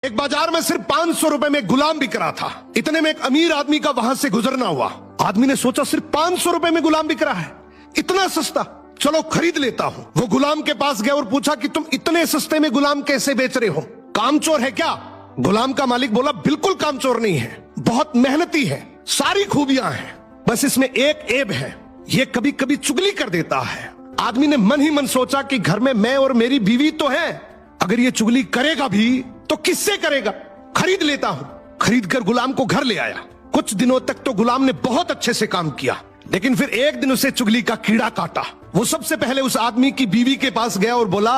एक बाजार में सिर्फ 500 रुपए में गुलाम बिक रहा था। इतने में एक अमीर आदमी का वहां से गुजरना हुआ। आदमी ने सोचा सिर्फ 500 रुपए में गुलाम बिक रहा है, इतना सस्ता, चलो खरीद लेता हूं। वो गुलाम के पास गया और पूछा कि तुम इतने सस्ते में गुलाम कैसे बेच रहे हो, कामचोर है क्या? गुलाम का मालिक बोला बिल्कुल कामचोर नहीं है, बहुत मेहनती है, सारी खूबियां हैं, बस इसमें एक ऐब है, ये कभी कभी चुगली कर देता है। आदमी ने मन ही मन सोचा कि घर में मैं और मेरी बीवी तो है, अगर ये चुगली करेगा भी तो किससे करेगा, खरीद लेता हूं। खरीद कर गुलाम को घर ले आया। कुछ दिनों तक तो गुलाम ने बहुत अच्छे से काम किया, लेकिन फिर एक दिन उसे चुगली का कीड़ा काटा। वो सबसे पहले उस आदमी की बीवी के पास गया और बोला,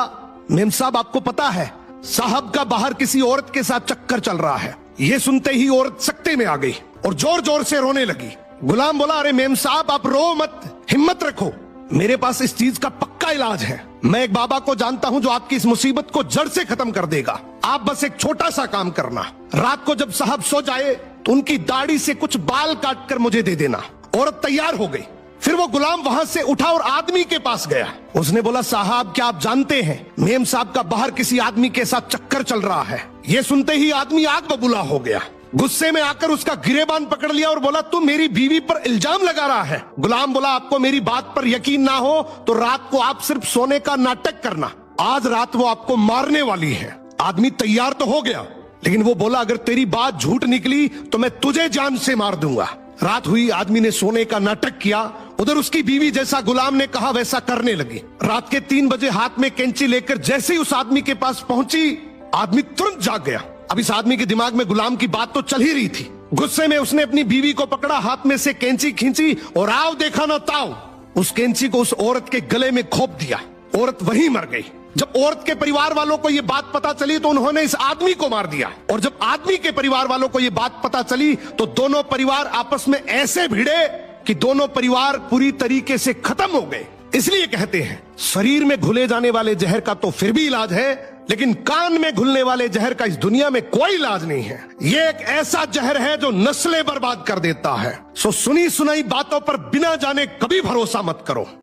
मेम साहब आपको पता है साहब का बाहर किसी औरत के साथ चक्कर चल रहा है। ये सुनते ही औरत सकते में आ गई और जोर जोर से रोने लगी। गुलाम बोला, अरे मेम साहब आप रो मत, हिम्मत रखो, मेरे पास इस चीज का पक्का इलाज है। मैं एक बाबा को जानता हूं जो आपकी इस मुसीबत को जड़ से खत्म कर देगा। आप बस एक छोटा सा काम करना, रात को जब साहब सो जाए तो उनकी दाढ़ी से कुछ बाल काट कर मुझे दे देना। औरत तैयार हो गई। फिर वो गुलाम वहां से उठा और आदमी के पास गया। उसने बोला, साहब क्या आप जानते हैं मेम साहब का बाहर किसी आदमी के साथ चक्कर चल रहा है। ये सुनते ही आदमी आग बबूला हो गया। गुस्से में आकर उसका गिरेबान पकड़ लिया और बोला, तू मेरी बीवी पर इल्जाम लगा रहा है। गुलाम बोला, आपको मेरी बात पर यकीन ना हो तो रात को आप सिर्फ सोने का नाटक करना, आज रात वो आपको मारने वाली है। आदमी तैयार तो हो गया, लेकिन वो बोला, अगर तेरी बात झूठ निकली तो मैं तुझे जान से मार दूंगा। रात हुई, आदमी ने सोने का नाटक किया। उधर उसकी बीवी जैसा गुलाम ने कहा वैसा करने लगी। रात के 3 बजे हाथ में कैंची लेकर जैसे ही उस आदमी के पास पहुंची, आदमी तुरंत जाग गया। अब इस आदमी के दिमाग में गुलाम की बात तो चल ही रही थी। गुस्से में उसने अपनी बीवी को पकड़ा, हाथ में से कैंची खींची और आओ देखा ना ताओ, उस कैंची को उस औरत के गले में खोप दिया। औरत वहीं मर गई। जब औरत के परिवार वालों को यह बात पता चली तो उन्होंने इस आदमी को मार दिया, और जब आदमी के परिवार वालों को यह बात पता चली तो दोनों परिवार आपस में ऐसे भिड़े कि दोनों परिवार पूरी तरीके से खत्म हो गए। इसलिए कहते हैं शरीर में घुले जाने वाले जहर का तो फिर भी इलाज है, लेकिन कान में घुलने वाले जहर का इस दुनिया में कोई इलाज नहीं है। ये एक ऐसा जहर है जो नस्लें बर्बाद कर देता है। सो सुनी सुनाई बातों पर बिना जाने कभी भरोसा मत करो।